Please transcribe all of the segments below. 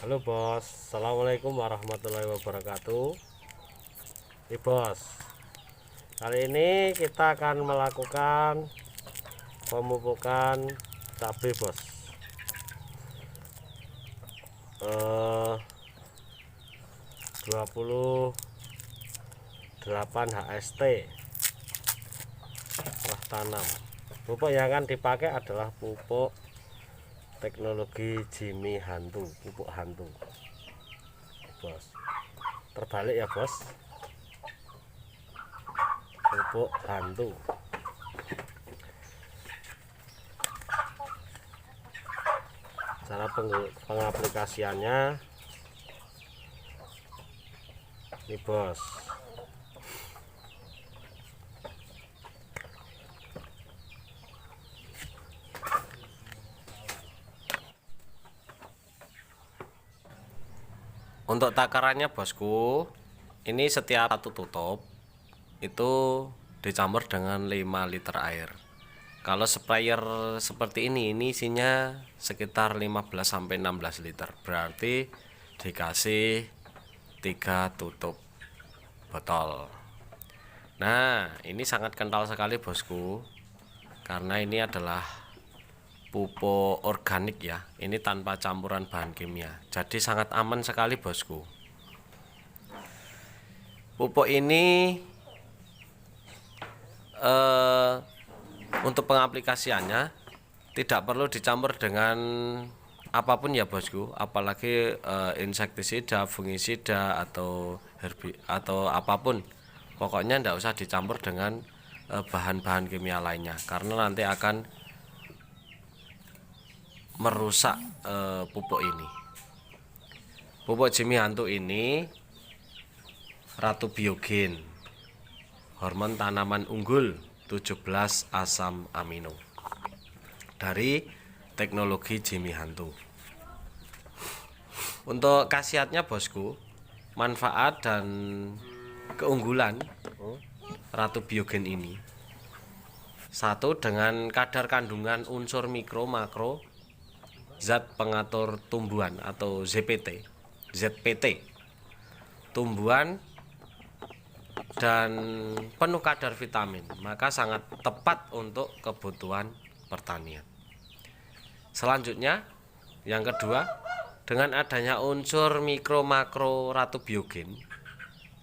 Halo bos, assalamualaikum warahmatullahi wabarakatuh. Nih bos, kali ini kita akan melakukan pemupukan cabai bos. 28 HST setelah tanam. Pupuk yang akan dipakai adalah pupuk teknologi Jimmy hantu, pupuk hantu bos. Terbalik ya bos, pupuk hantu. Cara pengaplikasiannya ini bos. Untuk takarannya bosku, ini setiap satu tutup itu dicampur dengan 5 liter air. Kalau sprayer seperti ini isinya sekitar 15-16 liter. Berarti dikasih 3 tutup botol. Nah, ini sangat kental sekali bosku. Karena ini adalah pupuk organik ya. Ini tanpa campuran bahan kimia. Jadi sangat aman sekali bosku. Pupuk ini untuk pengaplikasiannya tidak perlu dicampur dengan apapun ya bosku, apalagi insektisida, fungisida atau atau apapun. Pokoknya tidak usah dicampur dengan bahan-bahan kimia lainnya, karena nanti akan merusak pupuk ini. Pupuk Jimmy hantu ini Ratu Biogen, hormon tanaman unggul 17 asam amino dari teknologi Jimmy hantu. Untuk khasiatnya bosku, manfaat dan keunggulan Ratu Biogen ini: satu, dengan kadar kandungan unsur mikro makro zat pengatur tumbuhan atau ZPT tumbuhan dan penuh kadar vitamin, maka sangat tepat untuk kebutuhan pertanian. Selanjutnya, yang kedua, dengan adanya unsur mikro makro Ratu Biogen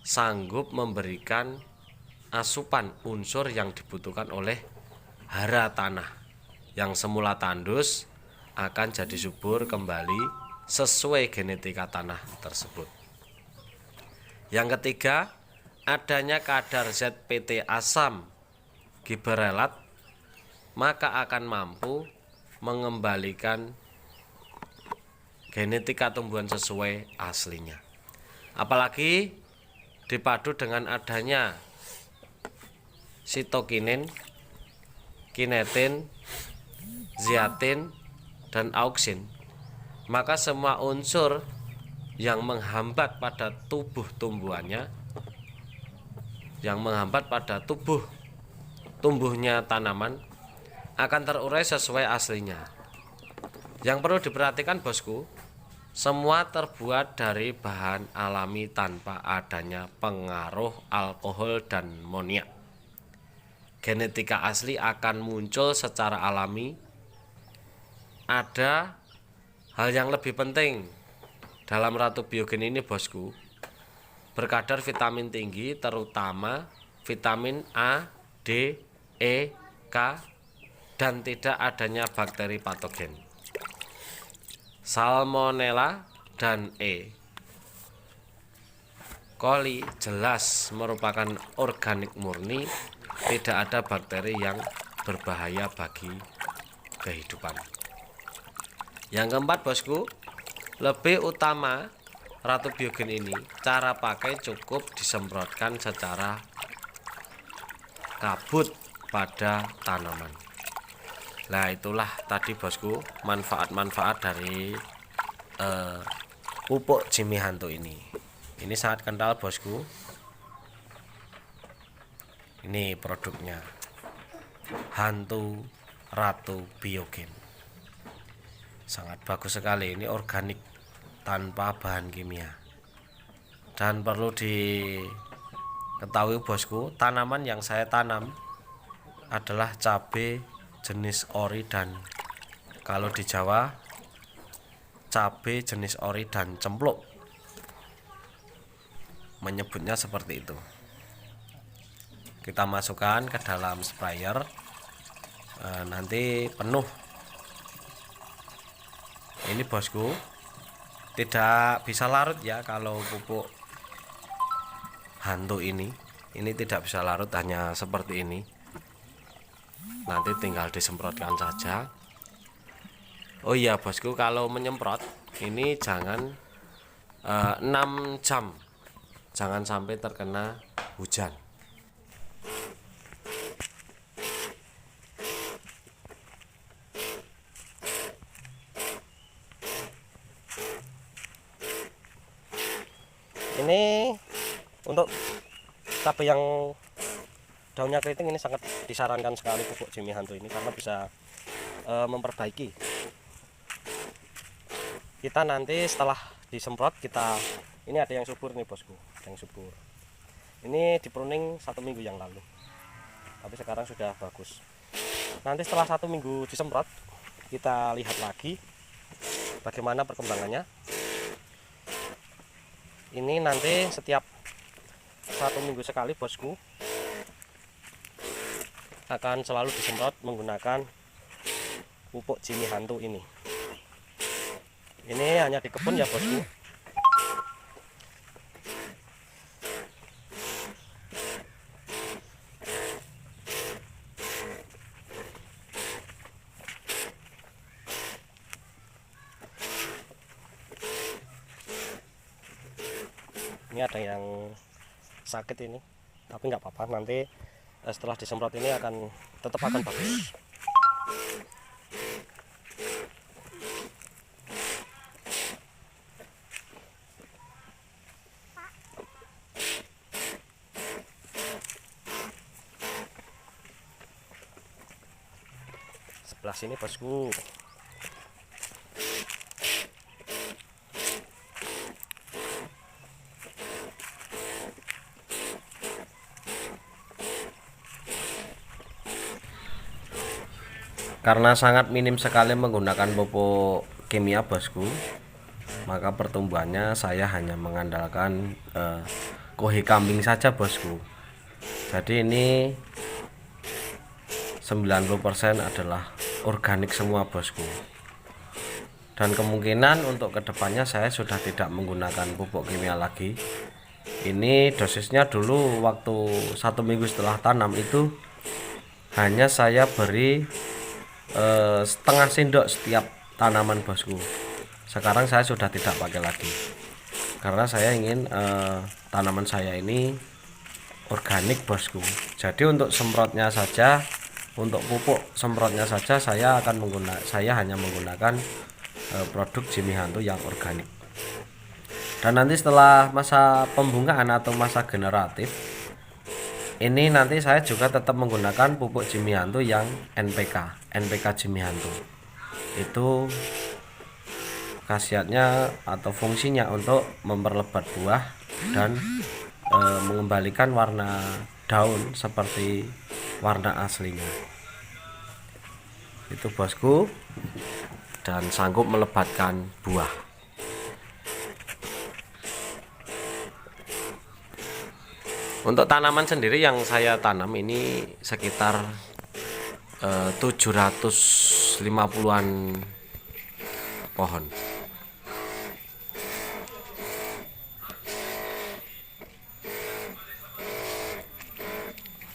sanggup memberikan asupan unsur yang dibutuhkan oleh hara tanah yang semula tandus akan jadi subur kembali sesuai genetika tanah tersebut. Yang ketiga, adanya kadar ZPT asam gibberellat maka akan mampu mengembalikan genetika tumbuhan sesuai aslinya. Apalagi dipadu dengan adanya sitokinin, kinetin, zeatin, dan auksin, maka semua unsur yang menghambat pada tubuh tumbuhannya, yang menghambat pada tumbuhnya tanaman akan terurai sesuai aslinya. Yang perlu diperhatikan bosku, semua terbuat dari bahan alami tanpa adanya pengaruh alkohol dan moniak. Genetika asli akan muncul secara alami. Ada hal yang lebih penting dalam Ratu Biogen ini bosku, berkadar vitamin tinggi, terutama vitamin A, D, E, K, dan tidak adanya bakteri patogen, Salmonella dan E. coli jelas merupakan organik murni, tidak ada bakteri yang berbahaya bagi kehidupan. Yang keempat bosku, lebih utama Ratu Biogen ini, cara pakai cukup disemprotkan secara kabut pada tanaman. Nah, itulah tadi bosku manfaat-manfaat dari pupuk Jimmy hantu ini. Ini sangat kental bosku. Ini produknya, hantu Ratu Biogen. Sangat bagus sekali, ini organik tanpa bahan kimia. Dan perlu diketahui bosku, tanaman yang saya tanam adalah cabai jenis ori, dan kalau di Jawa cabai jenis ori dan cempluk, menyebutnya seperti itu. Kita masukkan ke dalam sprayer, nanti penuh. Ini bosku, tidak bisa larut ya kalau pupuk hantu ini tidak bisa larut, hanya seperti ini. Nanti tinggal disemprotkan saja. Oh iya bosku, kalau menyemprot ini jangan 6 jam, jangan sampai terkena hujan. Ini untuk cabai yang daunnya keriting ini sangat disarankan sekali pupuk Jimmy Hantu ini, karena bisa memperbaiki. Kita nanti setelah disemprot, ini ada yang subur nih bosku, ada yang subur. Ini di pruning 1 minggu yang lalu, tapi sekarang sudah bagus. Nanti setelah 1 minggu disemprot, kita lihat lagi bagaimana perkembangannya. Ini nanti setiap 1 minggu sekali bosku akan selalu disemprot menggunakan pupuk Jimmy Hantu ini. Ini hanya di kebun ya bosku. Ini ada yang sakit ini, tapi nggak apa-apa, nanti setelah disemprot ini tetap akan bagus. Sebelah sini bosku. Karena sangat minim sekali menggunakan pupuk kimia bosku, maka pertumbuhannya saya hanya mengandalkan kohe kambing saja bosku. Jadi ini 90% adalah organik semua bosku. Dan kemungkinan untuk kedepannya saya sudah tidak menggunakan pupuk kimia lagi. Ini dosisnya dulu waktu 1 minggu setelah tanam itu hanya saya beri setengah sendok setiap tanaman bosku. Sekarang saya sudah tidak pakai lagi, karena saya ingin tanaman saya ini organik bosku. Jadi untuk semprotnya saja, untuk pupuk semprotnya saja saya hanya menggunakan produk Jimmy Hantu yang organik. Dan nanti setelah masa pembungaan atau masa generatif, ini nanti saya juga tetap menggunakan pupuk Jimmy Hantu yang NPK Jimmy Hantu. Itu khasiatnya atau fungsinya untuk memperlebat buah dan mengembalikan warna daun seperti warna aslinya. Itu bosku, dan sanggup melebatkan buah. Untuk tanaman sendiri yang saya tanam ini sekitar 750-an pohon.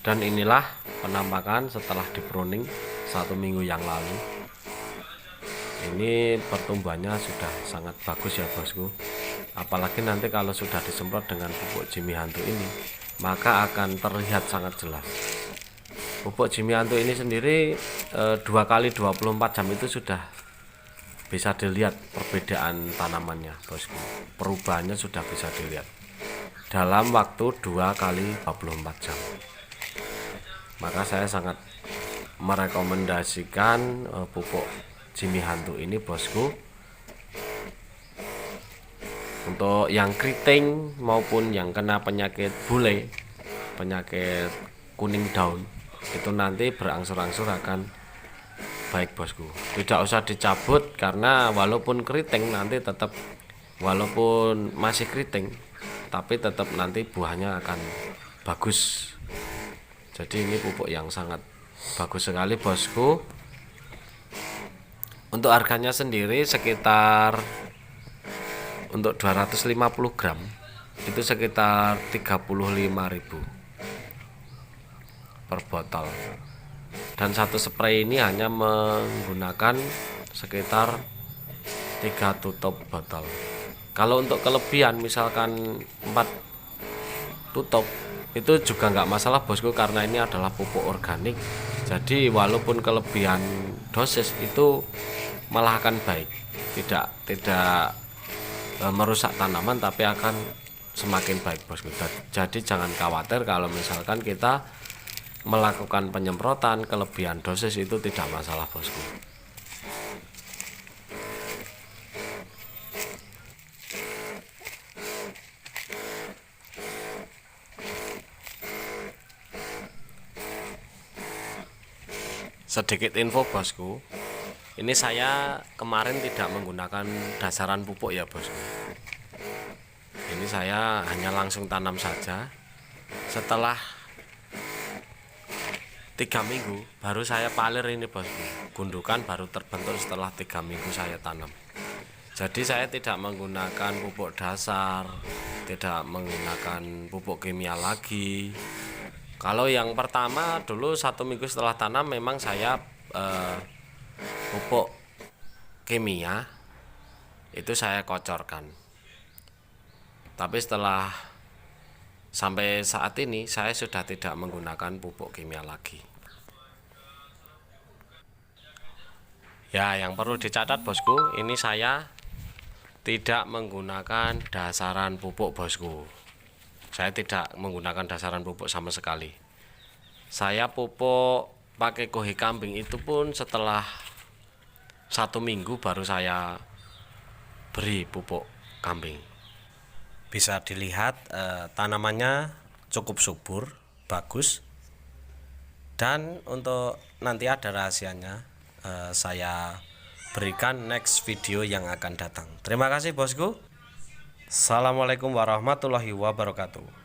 Dan inilah penampakan setelah di pruning 1 minggu yang lalu. Ini pertumbuhannya sudah sangat bagus ya bosku. Apalagi nanti kalau sudah disemprot dengan pupuk Jimmy Hantu ini, maka akan terlihat sangat jelas. Pupuk Jimmy Hantu ini sendiri 2 kali 24 jam itu sudah bisa dilihat perbedaan tanamannya bosku. Perubahannya sudah bisa dilihat dalam waktu 2 kali 24 jam. Maka saya sangat merekomendasikan pupuk Jimmy Hantu ini bosku. Untuk yang keriting maupun yang kena penyakit bule, penyakit kuning daun, itu nanti berangsur-angsur akan baik bosku. Tidak usah dicabut karena walaupun keriting nanti tetap, walaupun masih keriting tapi tetap nanti buahnya akan bagus. Jadi ini pupuk yang sangat bagus sekali bosku. Untuk harganya sendiri sekitar untuk 250 gram itu sekitar 35.000 per botol. Dan satu spray ini hanya menggunakan sekitar 3 tutup botol. Kalau untuk kelebihan misalkan 4 tutup itu juga nggak masalah bosku, karena ini adalah pupuk organik. Jadi walaupun kelebihan dosis itu malah akan baik, tidak merusak tanaman, tapi akan semakin baik bosku. Jadi jangan khawatir kalau misalkan kita melakukan penyemprotan kelebihan dosis, itu tidak masalah bosku. Sedikit info bosku, ini saya kemarin tidak menggunakan dasaran pupuk ya bosku. Ini saya hanya langsung tanam saja. Setelah 3 minggu baru saya palir ini bosku. Gundukan baru terbentuk setelah 3 minggu saya tanam. Jadi saya tidak menggunakan pupuk dasar, tidak menggunakan pupuk kimia lagi. Kalau yang pertama dulu 1 minggu setelah tanam memang saya pupuk kimia itu saya kocorkan. Tapi setelah sampai saat ini saya sudah tidak menggunakan pupuk kimia lagi. Ya, yang perlu dicatat bosku, ini saya tidak menggunakan dasaran pupuk bosku. Saya tidak menggunakan dasaran pupuk sama sekali. Saya pupuk pakai kohi kambing itu pun setelah 1 minggu baru saya beri pupuk kambing. Bisa dilihat tanamannya cukup subur, bagus. Dan untuk nanti ada rahasianya, saya berikan next video yang akan datang. Terima kasih bosku. Assalamualaikum warahmatullahi wabarakatuh.